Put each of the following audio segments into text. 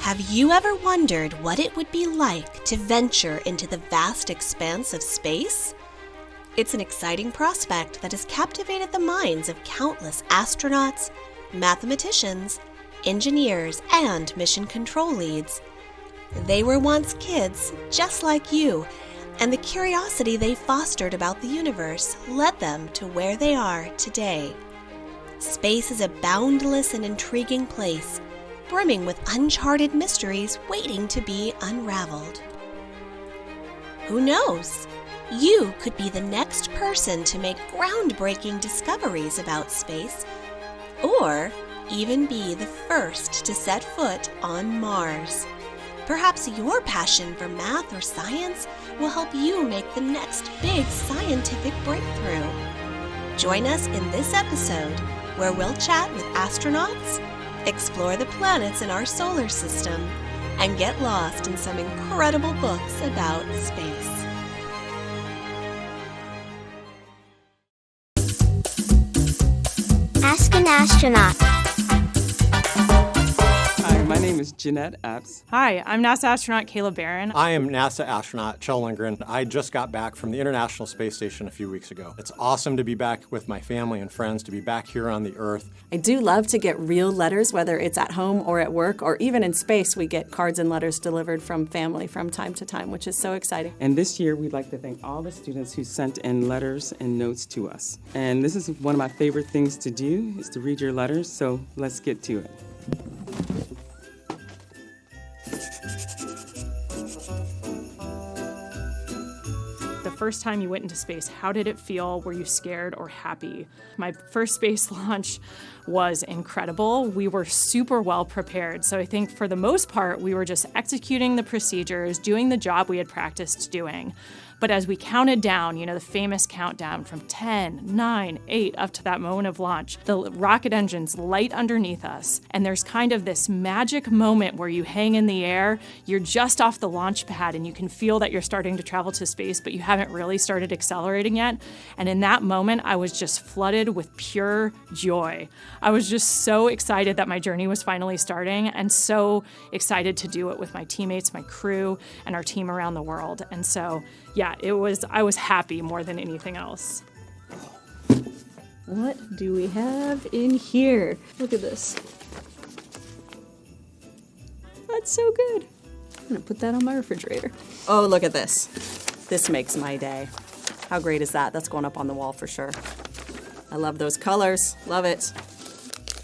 Have you ever wondered what it would be like to venture into the vast expanse of space? It's an exciting prospect that has captivated the minds of countless astronauts, mathematicians, engineers, and mission control leads. They were once kids just like you, and the curiosity they fostered about the universe led them to where they are today. Space is a boundless and intriguing place, brimming with uncharted mysteries waiting to be unraveled. Who knows? You could be the next person to make groundbreaking discoveries about space, or even be the first to set foot on Mars. Perhaps your passion for math or science will help you make the next big scientific breakthrough. Join us in this episode, where we'll chat with astronauts, explore the planets in our solar system, and get lost in some incredible books about space. Ask an astronaut. Hi, my name is Jeanette Epps. Hi, I'm NASA astronaut Kayla Barron. I am NASA astronaut Kjell Lindgren. I just got back from the International Space Station a few weeks ago. It's awesome to be back with my family and friends, to be back here on the Earth. I do love to get real letters, whether it's at home or at work, or even in space. We get cards and letters delivered from family from time to time, which is so exciting. And this year, we'd like to thank all the students who sent in letters and notes to us. And this is one of my favorite things to do, is to read your letters, so let's get to it. First time you went into space, how did it feel? Were you scared or happy? My first space launch was incredible. We were super well prepared. So I think for the most part, we were just executing the procedures, doing the job we had practiced doing. But as we counted down, the famous countdown from 10, 9, 8, up to that moment of launch, the rocket engines light underneath us, and there's kind of this magic moment where you hang in the air, you're just off the launch pad, and you can feel that you're starting to travel to space, but you haven't really started accelerating yet. And in that moment, I was just flooded with pure joy. I was just so excited that my journey was finally starting, and so excited to do it with my teammates, my crew, and our team around the world. And so, yeah, I was happy more than anything else. What do we have in here? Look at this. That's so good. I'm gonna put that on my refrigerator. Oh, look at this. This makes my day. How great is that? That's going up on the wall for sure. I love those colors. Love it.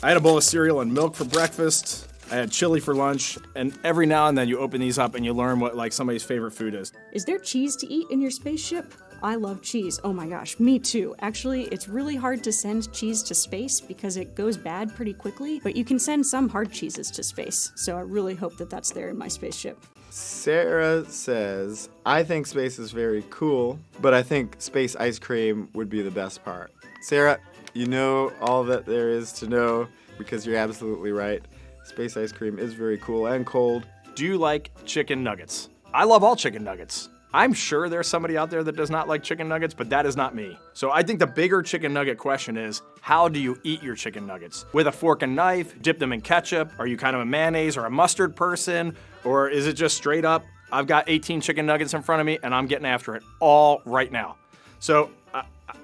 I had a bowl of cereal and milk for breakfast. I had chili for lunch, and every now and then you open these up and you learn what somebody's favorite food is. Is there cheese to eat in your spaceship? I love cheese. Oh my gosh, me too. Actually, it's really hard to send cheese to space because it goes bad pretty quickly, but you can send some hard cheeses to space, so I really hope that that's there in my spaceship. Sarah says, I think space is very cool, but I think space ice cream would be the best part. Sarah, you know all that there is to know because you're absolutely right. Space ice cream is very cool and cold. Do you like chicken nuggets? I love all chicken nuggets. I'm sure there's somebody out there that does not like chicken nuggets, but that is not me. So I think the bigger chicken nugget question is, how do you eat your chicken nuggets? With a fork and knife? Dip them in ketchup? Are you kind of a mayonnaise or a mustard person? Or is it just straight up, I've got 18 chicken nuggets in front of me and I'm getting after it all right now? So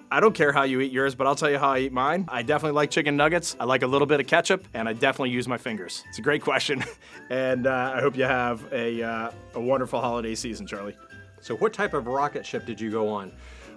I don't care how you eat yours, but I'll tell you how I eat mine. I definitely like chicken nuggets. I like a little bit of ketchup, and I definitely use my fingers. It's a great question, and I hope you have a wonderful holiday season, Charlie. So what type of rocket ship did you go on?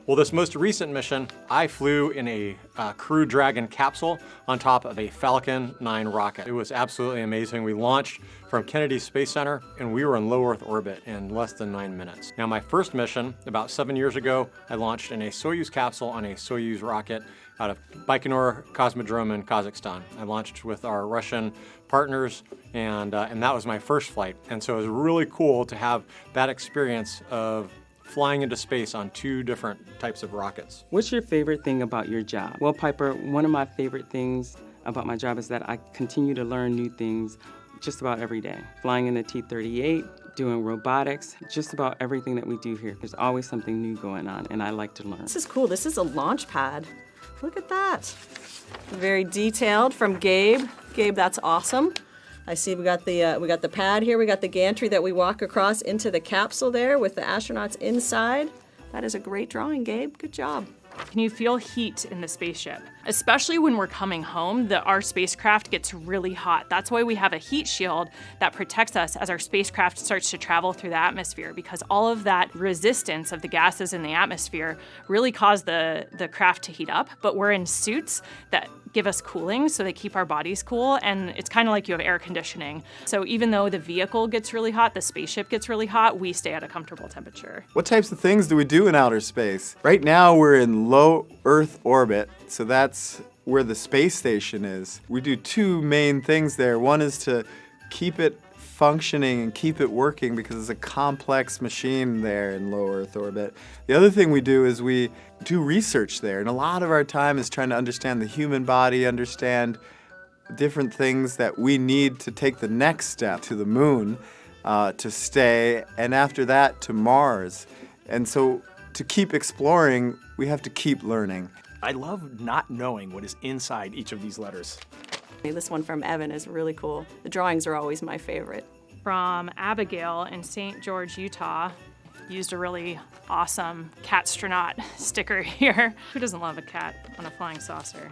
Well, this most recent mission, I flew in a Crew Dragon capsule on top of a Falcon 9 rocket. It was absolutely amazing. We launched from Kennedy Space Center, and we were in low Earth orbit in less than 9 minutes. Now, my first mission, about 7 years ago, I launched in a Soyuz capsule on a Soyuz rocket out of Baikonur Cosmodrome in Kazakhstan. I launched with our Russian partners, and that was my first flight. And so it was really cool to have that experience of flying into space on two different types of rockets. What's your favorite thing about your job? Well, Piper, one of my favorite things about my job is that I continue to learn new things just about every day. Flying in the T-38, doing robotics, just about everything that we do here. There's always something new going on, and I like to learn. This is cool. This is a launch pad. Look at that. Very detailed from Gabe. Gabe, that's awesome. I see we got the pad here. We got the gantry that we walk across into the capsule there with the astronauts inside. That is a great drawing, Gabe. Good job. Can you feel heat in the spaceship? Especially when we're coming home, our spacecraft gets really hot. That's why we have a heat shield that protects us as our spacecraft starts to travel through the atmosphere, because all of that resistance of the gases in the atmosphere really cause the craft to heat up. But we're in suits that give us cooling, so they keep our bodies cool, and it's kind of like you have air conditioning. So even though the vehicle gets really hot, the spaceship gets really hot, we stay at a comfortable temperature. What types of things do we do in outer space? Right now we're in low Earth orbit, so that's where the space station is. We do two main things there. One is to keep it functioning and keep it working because it's a complex machine there in low Earth orbit. The other thing we do is we do research there, and a lot of our time is trying to understand the human body, understand different things that we need to take the next step to the moon, to stay, and after that to Mars. And so to keep exploring, we have to keep learning. I love not knowing what is inside each of these letters. This one from Evan is really cool. The drawings are always my favorite. From Abigail in St. George, Utah. Used a really awesome cat-astronaut sticker here. Who doesn't love a cat on a flying saucer?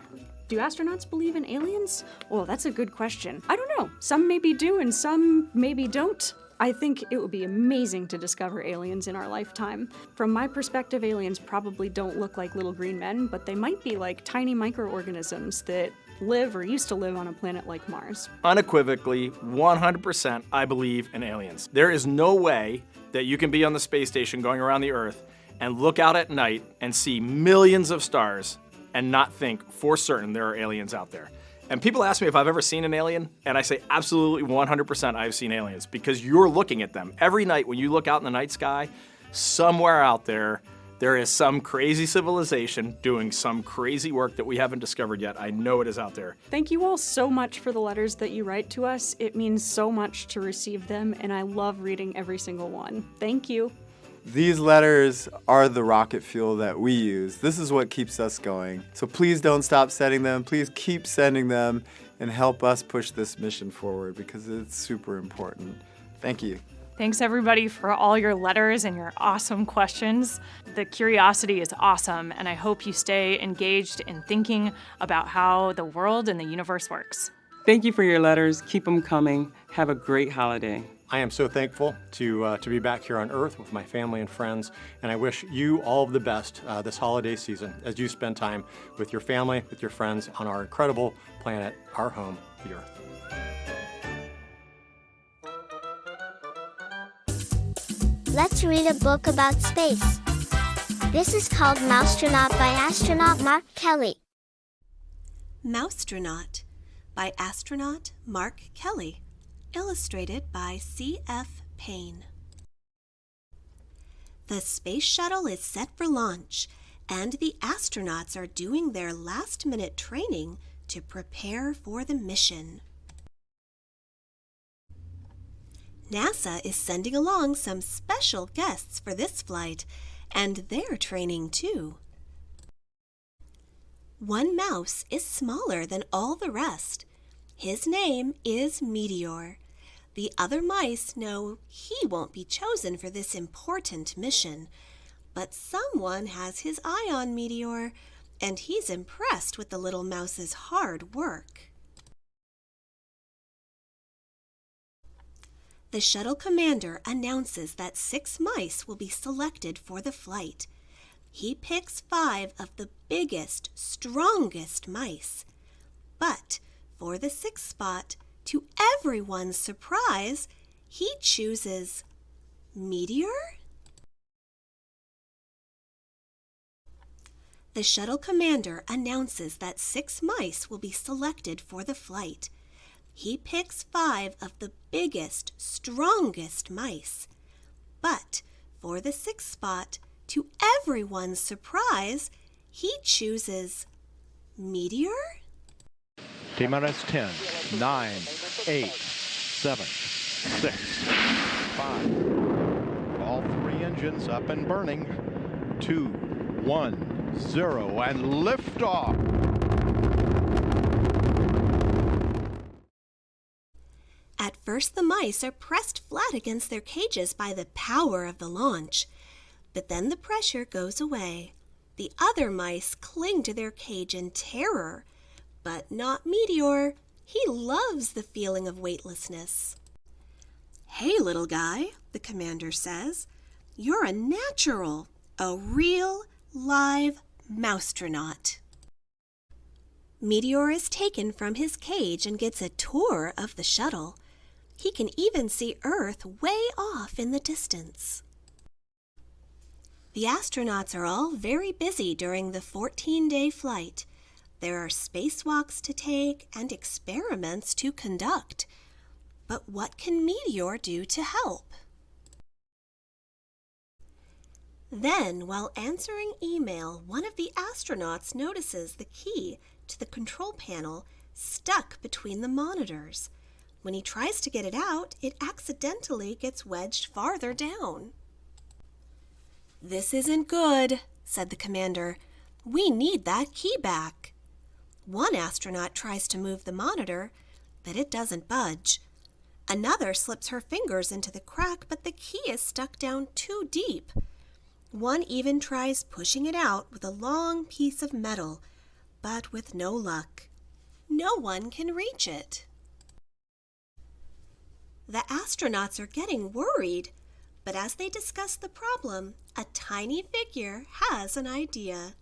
Do astronauts believe in aliens? Well, that's a good question. I don't know. Some maybe do and some maybe don't. I think it would be amazing to discover aliens in our lifetime. From my perspective, aliens probably don't look like little green men, but they might be like tiny microorganisms that live or used to live on a planet like Mars. Unequivocally, 100%, I believe in aliens. There is no way that you can be on the space station going around the Earth and look out at night and see millions of stars and not think for certain there are aliens out there. And people ask me if I've ever seen an alien, and I say absolutely 100% I've seen aliens, because you're looking at them. Every night when you look out in the night sky, somewhere out there, there is some crazy civilization doing some crazy work that we haven't discovered yet. I know it is out there. Thank you all so much for the letters that you write to us. It means so much to receive them, and I love reading every single one. Thank you. These letters are the rocket fuel that we use. This is what keeps us going. So please don't stop sending them. Please keep sending them and help us push this mission forward because it's super important. Thank you. Thanks everybody for all your letters and your awesome questions. The curiosity is awesome, and I hope you stay engaged in thinking about how the world and the universe works. Thank you for your letters. Keep them coming. Have a great holiday. I am so thankful to be back here on Earth with my family and friends, and I wish you all of the best this holiday season as you spend time with your family, with your friends on our incredible planet, our home, the Earth. Let's read a book about space. This is called Astronaut by astronaut Mark Kelly. Astronaut by astronaut Mark Kelly. Illustrated by C.F. Payne. The space shuttle is set for launch, and the astronauts are doing their last-minute training to prepare for the mission. NASA is sending along some special guests for this flight, and they're training too. One mouse is smaller than all the rest. His name is Meteor. The other mice know he won't be chosen for this important mission, but someone has his eye on Meteor, and he's impressed with the little mouse's hard work. The shuttle commander announces that 6 mice will be selected for the flight. He picks 5 of the biggest, strongest mice. But for the 6th spot, to everyone's surprise, he chooses Meteor? The shuttle commander announces that 6 mice will be selected for the flight. He picks 5 of the biggest, strongest mice. But for the 6th spot, to everyone's surprise, he chooses Meteor? T-minus 10, 9, 8, 7, 6, 5. All 3 engines up and burning. 2, 1, 0, and liftoff. At first, the mice are pressed flat against their cages by the power of the launch. But then the pressure goes away. The other mice cling to their cage in terror. But not Meteor. He loves the feeling of weightlessness. "Hey, little guy," the commander says. "You're a natural, a real, live mousetronaut." Meteor is taken from his cage and gets a tour of the shuttle. He can even see Earth way off in the distance. The astronauts are all very busy during the 14-day flight. There are spacewalks to take and experiments to conduct. But what can Meteor do to help? Then, while answering email, one of the astronauts notices the key to the control panel stuck between the monitors. When he tries to get it out, it accidentally gets wedged farther down. "This isn't good," said the commander. "We need that key back." One astronaut tries to move the monitor, but it doesn't budge. Another slips her fingers into the crack, but the key is stuck down too deep. One even tries pushing it out with a long piece of metal, but with no luck. No one can reach it. The astronauts are getting worried, but as they discuss the problem, a tiny figure has an idea.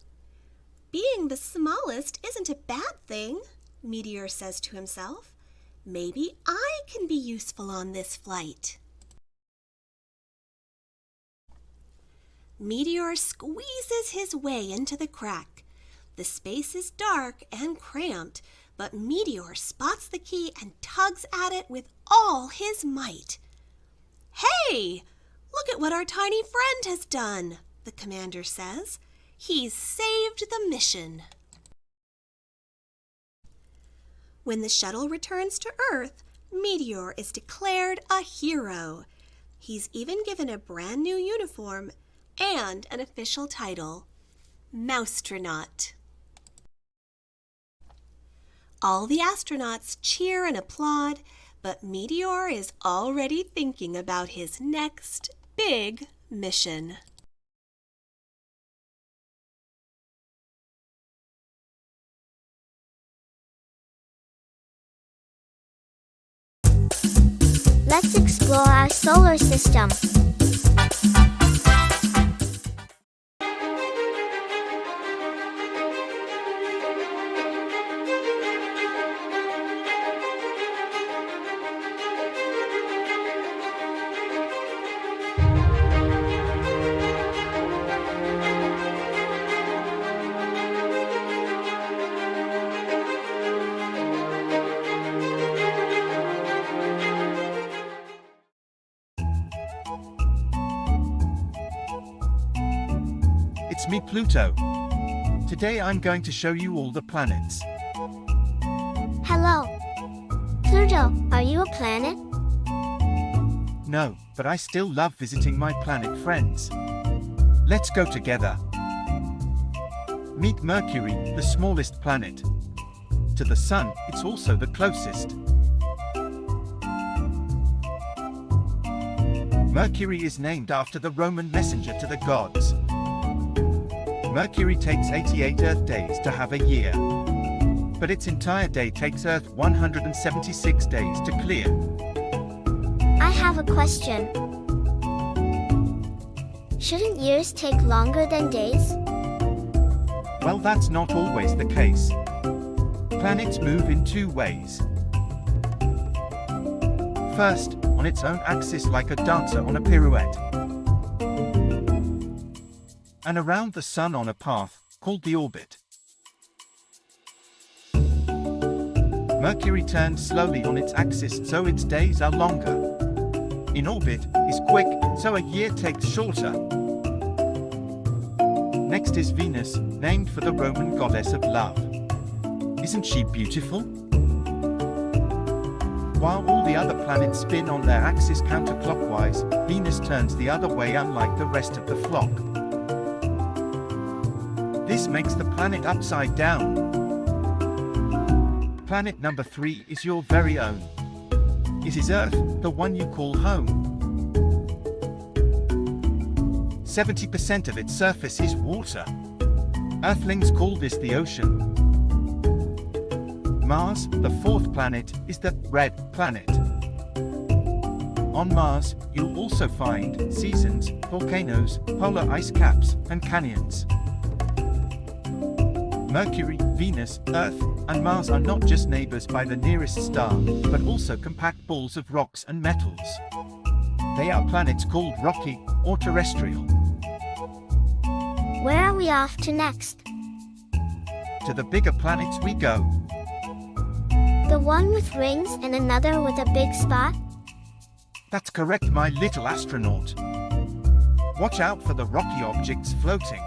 "Being the smallest isn't a bad thing," Meteor says to himself. "Maybe I can be useful on this flight." Meteor squeezes his way into the crack. The space is dark and cramped, but Meteor spots the key and tugs at it with all his might. "Hey, look at what our tiny friend has done," the commander says. "He's saved the mission." When the shuttle returns to Earth, Meteor is declared a hero. He's even given a brand new uniform and an official title, Mousetronaut. All the astronauts cheer and applaud, but Meteor is already thinking about his next big mission. Let's explore our solar system. It's me, Pluto. Today I'm going to show you all the planets. Hello. Pluto, are you a planet? No, but I still love visiting my planet friends. Let's go together. Meet Mercury, the smallest planet. To the Sun, it's also the closest. Mercury is named after the Roman messenger to the gods. Mercury takes 88 Earth days to have a year. But its entire day takes Earth 176 days to clear. I have a question. Shouldn't years take longer than days? Well, that's not always the case. Planets move in two ways. First, on its own axis like a dancer on a pirouette. And around the Sun on a path, called the orbit. Mercury turns slowly on its axis so its days are longer. In orbit, is quick, so a year takes shorter. Next is Venus, named for the Roman goddess of love. Isn't she beautiful? While all the other planets spin on their axis counterclockwise, Venus turns the other way unlike the rest of the flock. This makes the planet upside down. Planet number 3 is your very own. It is Earth, the one you call home. 70% of its surface is water. Earthlings call this the ocean. Mars, the fourth planet, is the red planet. On Mars, you'll also find seasons, volcanoes, polar ice caps, and canyons. Mercury, Venus, Earth, and Mars are not just neighbors by the nearest star, but also compact balls of rocks and metals. They are planets called rocky or terrestrial. Where are we off to next? To the bigger planets we go. The one with rings and another with a big spot? That's correct, my little astronaut. Watch out for the rocky objects floating.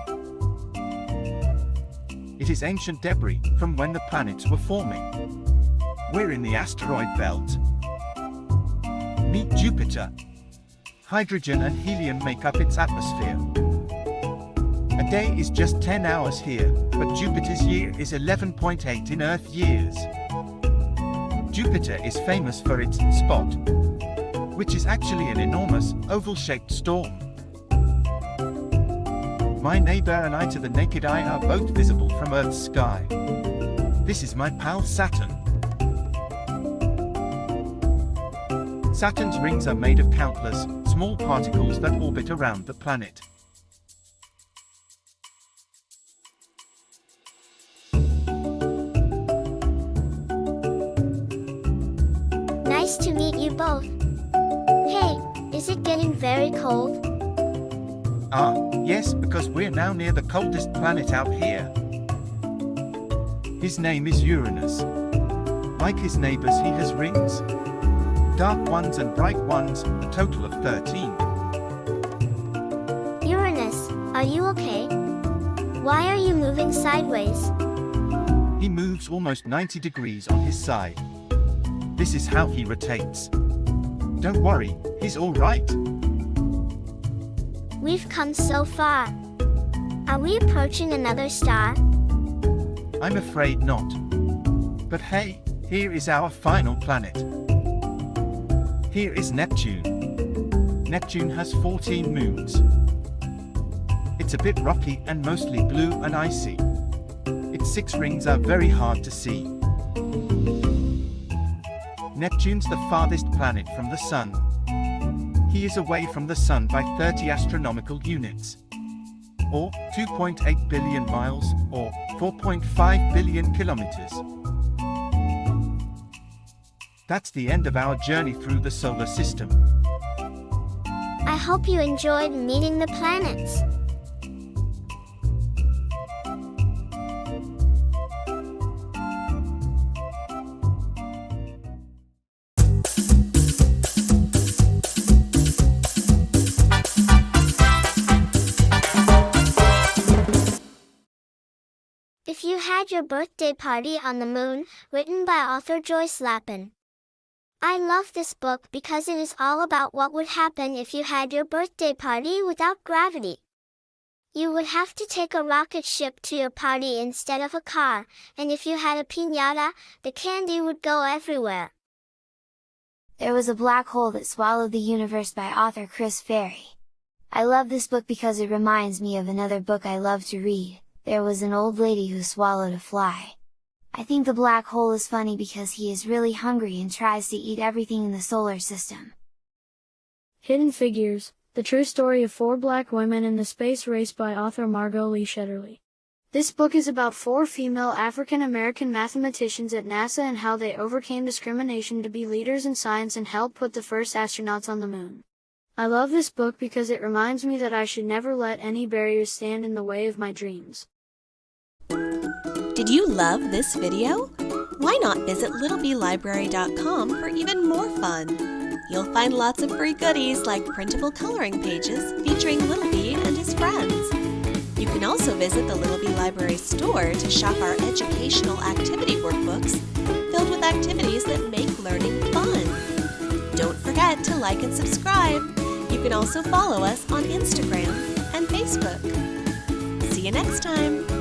It is ancient debris from when the planets were forming. We're in the asteroid belt. Meet Jupiter. Hydrogen and helium make up its atmosphere. A day is just 10 hours here, but Jupiter's year is 11.8 in Earth years. Jupiter is famous for its spot, which is actually an enormous, oval-shaped storm. My neighbor and I to the naked eye are both visible from Earth's sky. This is my pal Saturn. Saturn's rings are made of countless, small particles that orbit around the planet. Nice to meet you both. Hey, is it getting very cold? Yes, because we're now near the coldest planet out here. His name is Uranus. Like his neighbors, he has rings. Dark ones and bright ones, a total of 13. Uranus, are you okay? Why are you moving sideways? He moves almost 90 degrees on his side. This is how he rotates. Don't worry, he's all right. We've come so far. Are we approaching another star? I'm afraid not. But hey, here is our final planet. Here is Neptune. Neptune has 14 moons. It's a bit rocky and mostly blue and icy. Its 6 rings are very hard to see. Neptune's the farthest planet from the Sun. He is away from the Sun by 30 astronomical units, or 2.8 billion miles, or 4.5 billion kilometers. That's the end of our journey through the solar system. I hope you enjoyed meeting the planets. If You Had Your Birthday Party on the Moon, written by author Joyce Lappin. I love this book because it is all about what would happen if you had your birthday party without gravity. You would have to take a rocket ship to your party instead of a car, and if you had a piñata, the candy would go everywhere. There Was a Black Hole That Swallowed the Universe by author Chris Ferry. I love this book because it reminds me of another book I love to read, There Was an Old Lady Who Swallowed a Fly. I think the black hole is funny because he is really hungry and tries to eat everything in the solar system. Hidden Figures, the true story of 4 black women in the space race by author Margot Lee Shetterly. This book is about 4 female African-American mathematicians at NASA and how they overcame discrimination to be leaders in science and help put the first astronauts on the moon. I love this book because it reminds me that I should never let any barriers stand in the way of my dreams. Did you love this video? Why not visit littleblibrary.com for even more fun? You'll find lots of free goodies like printable coloring pages featuring Little Bee and his friends. You can also visit the Little Bee Library store to shop our educational activity workbooks filled with activities that make learning fun. Don't forget to like and subscribe. You can also follow us on Instagram and Facebook. See you next time!